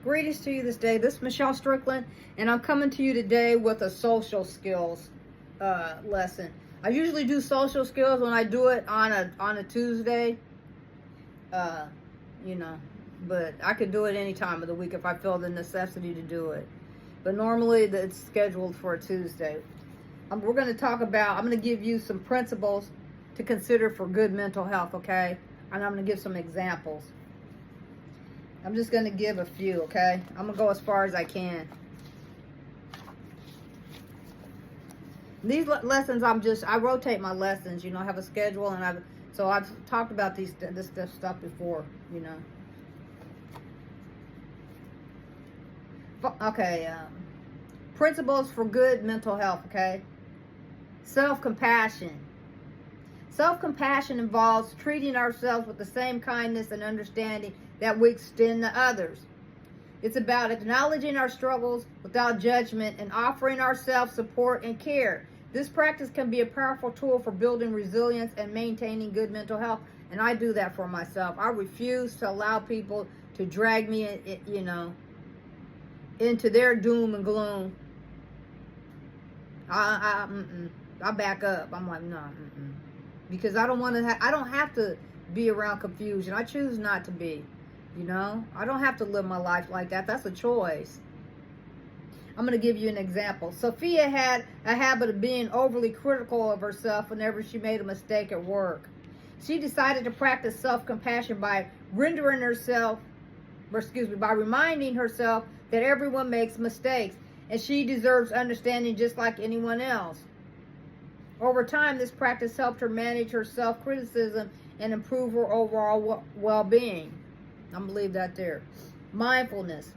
Greetings to you this day. This is Michelle Strickland, and I'm coming to you today with a social skills lesson. I usually do social skills when I do it on a Tuesday, but I could do it any time of the week if I feel the necessity to do it. But normally it's scheduled for a Tuesday. We're going to talk about, I'm going to give you some principles to consider for good mental health, okay? And I'm going to give some examples. I'm just going to give a few, okay? I'm going to go as far as I can. These lessons, I rotate my lessons, I have a schedule, and I've talked about this stuff before, Okay, principles for good mental health, okay? Self-compassion. Self-compassion involves treating ourselves with the same kindness and understanding that we extend to others. It's about acknowledging our struggles without judgment and offering ourselves support and care. This practice can be a powerful tool for building resilience and maintaining good mental health, and I do that for myself. I refuse to allow people to drag me, into their doom and gloom. I back up. I'm like, no, because I don't want to. I don't have to be around confusion. I choose not to be. I don't have to live my life like that. That's a choice. I'm going to give you an example. Sophia had a habit of being overly critical of herself whenever she made a mistake at work. She decided to practice self-compassion by reminding herself that everyone makes mistakes and she deserves understanding just like anyone else. Over time, this practice helped her manage her self-criticism and improve her overall well-being. I'm gonna leave that there. Mindfulness.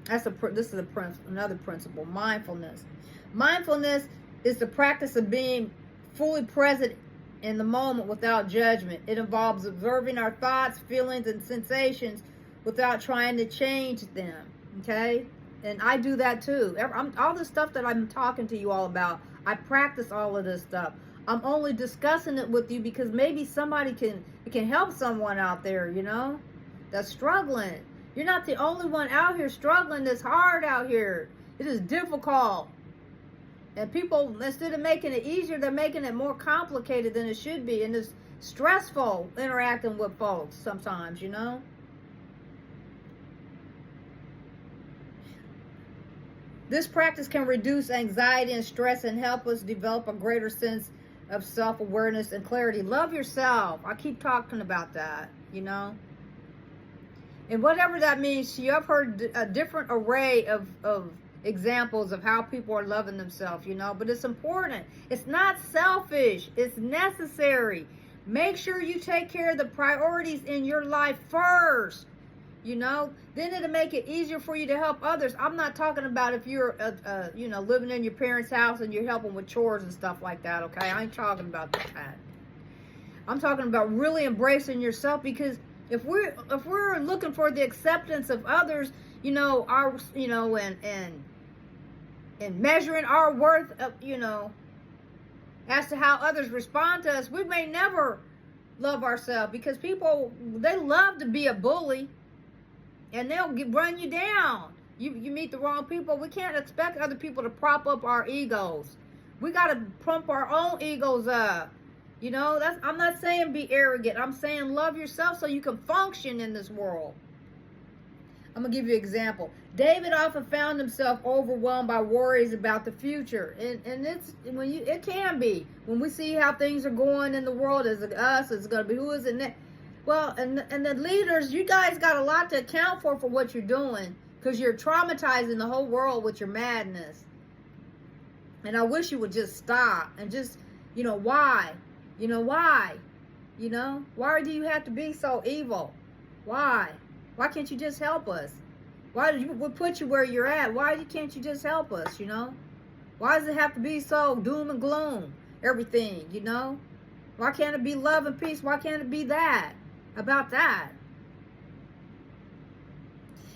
This is another principle. Mindfulness. Mindfulness is the practice of being fully present in the moment without judgment. It involves observing our thoughts, feelings, and sensations without trying to change them. Okay? And I do that too. All the stuff that I'm talking to you all about, I practice all of this stuff. I'm only discussing it with you because maybe somebody can help someone out there, that's struggling. You're not the only one out here struggling. It's hard out here. It is difficult. And people, instead of making it easier, they're making it more complicated than it should be. And it's stressful interacting with folks sometimes, This practice can reduce anxiety and stress and help us develop a greater sense of self-awareness and clarity. Love yourself. I keep talking about that, And whatever that means to you, I've heard a different array of examples of how people are loving themselves, But it's important. It's not selfish. It's necessary. Make sure you take care of the priorities in your life first. Then it'll make it easier for you to help others. I'm not talking about if you're, living in your parents' house and you're helping with chores and stuff like that, okay? I ain't talking about that. I'm talking about really embracing yourself, because if we're looking for the acceptance of others, and measuring our worth, as to how others respond to us, we may never love ourselves, because people, they love to be a bully. And they'll run you down. You meet the wrong people. We can't expect other people to prop up our egos. We got to pump our own egos up. I'm not saying be arrogant. I'm saying love yourself so you can function in this world. I'm going to give you an example. David often found himself overwhelmed by worries about the future. And it can be. When we see how things are going in the world, is it us? Is it going to be who is it next? Well, and the leaders, you guys got a lot to account for what you're doing, because you're traumatizing the whole world with your madness. And I wish you would just stop and just, why? Why? Why do you have to be so evil? Why? Why can't you just help us? Why did we put you where you're at? Why can't you just help us, Why does it have to be so doom and gloom, everything, Why can't it be love and peace? Why can't it be that? About that.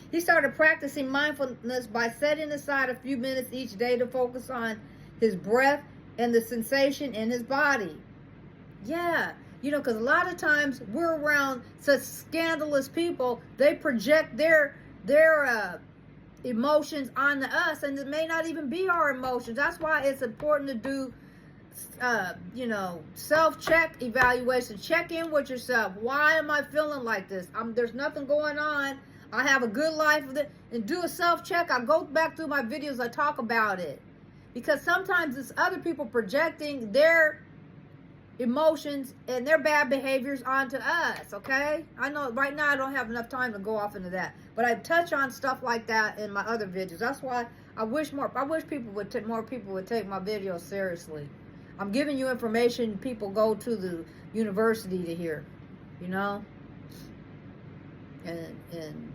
He started practicing mindfulness by setting aside a few minutes each day to focus on his breath and the sensation in his body. Yeah, You know, because a lot of times we're around such scandalous people, they project their emotions onto us, and it may not even be our emotions. That's why it's important to do self-check evaluation. Check in with yourself. Why am I feeling like this? There's nothing going on. I have a good life with it. And do a self-check. I go back through my videos. I talk about it. Because sometimes it's other people projecting their emotions and their bad behaviors onto us, okay? I know right now I don't have enough time to go off into that. But I touch on stuff like that in my other videos. That's why I wish more people would take my videos seriously. I'm giving you information people go to the university to hear, you know, and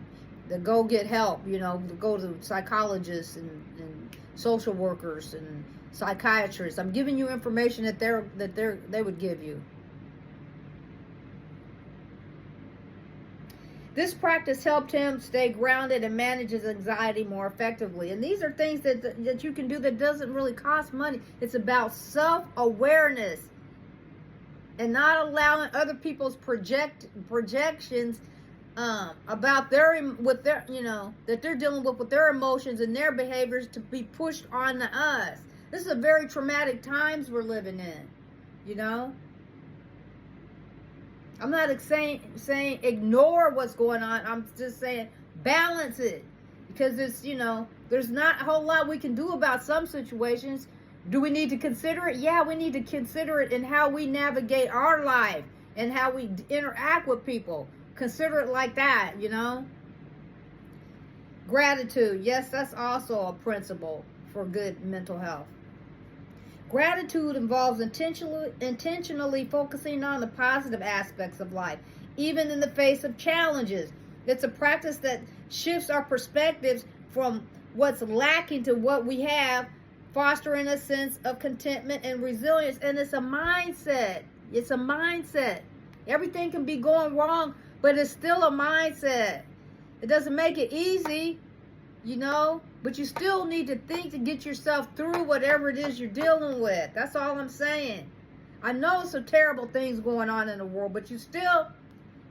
to go get help, you know, to go to psychologists and social workers and psychiatrists. I'm giving you information that they would give you. This practice helped him stay grounded and manage his anxiety more effectively. And these are things that you can do that doesn't really cost money. It's about self-awareness and not allowing other people's projections about that they're dealing with their emotions and their behaviors to be pushed onto us. This is a very traumatic times we're living in, you know. I'm not saying ignore what's going on. I'm just saying balance it. Because it's, you know, there's not a whole lot we can do about some situations. Do we need to consider it? Yeah, we need to consider it in how we navigate our life and how we interact with people. Consider it like that, you know. Gratitude. Yes, that's also a principle for good mental health. Gratitude involves intentionally focusing on the positive aspects of life, even in the face of challenges. It's a practice that shifts our perspectives from what's lacking to what we have, fostering a sense of contentment and resilience. And it's a mindset. It's a mindset. Everything can be going wrong, but it's still a mindset. It doesn't make it easy, you know, but you still need to think to get yourself through whatever it is you're dealing with. That's all I'm saying. I know some terrible things going on in the world, but you still,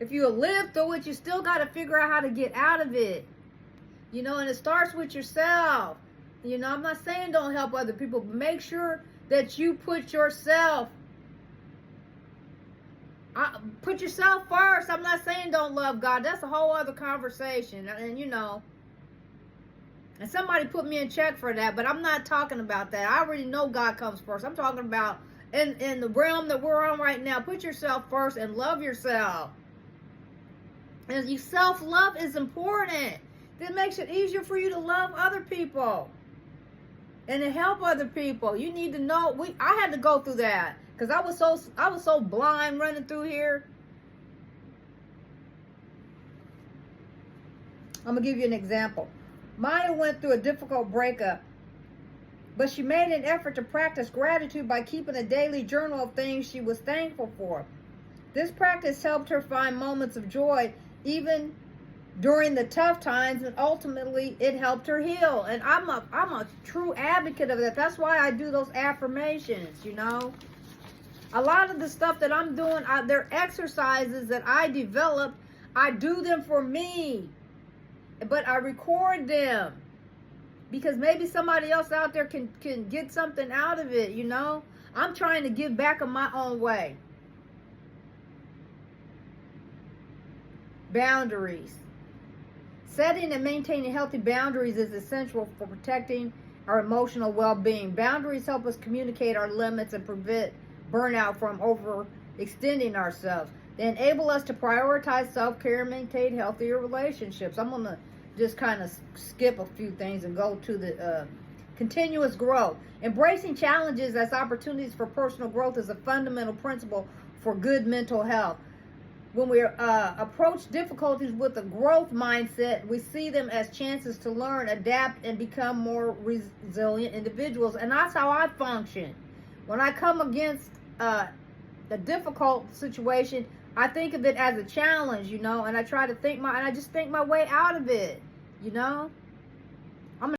if you live through it, you still got to figure out how to get out of it. You know, and it starts with yourself. You know, I'm not saying don't help other people, but make sure that you put yourself first. I'm not saying don't love God. That's a whole other conversation. And you know, and somebody put me in check for that, but I'm not talking about that. I already know God comes first. I'm talking about in the realm that we're on right now. Put yourself first and love yourself. And self-love is important. That makes it easier for you to love other people and to help other people. You need to know. I had to go through that because I was so blind running through here. I'm gonna give you an example. Maya went through a difficult breakup, but she made an effort to practice gratitude by keeping a daily journal of things she was thankful for. This practice helped her find moments of joy even during the tough times, and ultimately it helped her heal. And I'm a true advocate of that. That's why I do those affirmations, you know. A lot of the stuff that I'm doing, they're exercises that I developed. I do them for me, but I record them because maybe somebody else out there can get something out of it, you know. I'm trying to give back in my own way. Boundaries. Setting and maintaining healthy boundaries is essential for protecting our emotional well-being. Boundaries help us communicate our limits and prevent burnout from overextending ourselves. They enable us to prioritize self-care and maintain healthier relationships. I'm going to just kind of skip a few things and go to the continuous growth. Embracing challenges as opportunities for personal growth is a fundamental principle for good mental health. When we approach difficulties with a growth mindset, we see them as chances to learn, adapt, and become more resilient individuals. And that's how I function. When I come against a difficult situation, I think of it as a challenge, you know, and I try to I just think my way out of it, you know.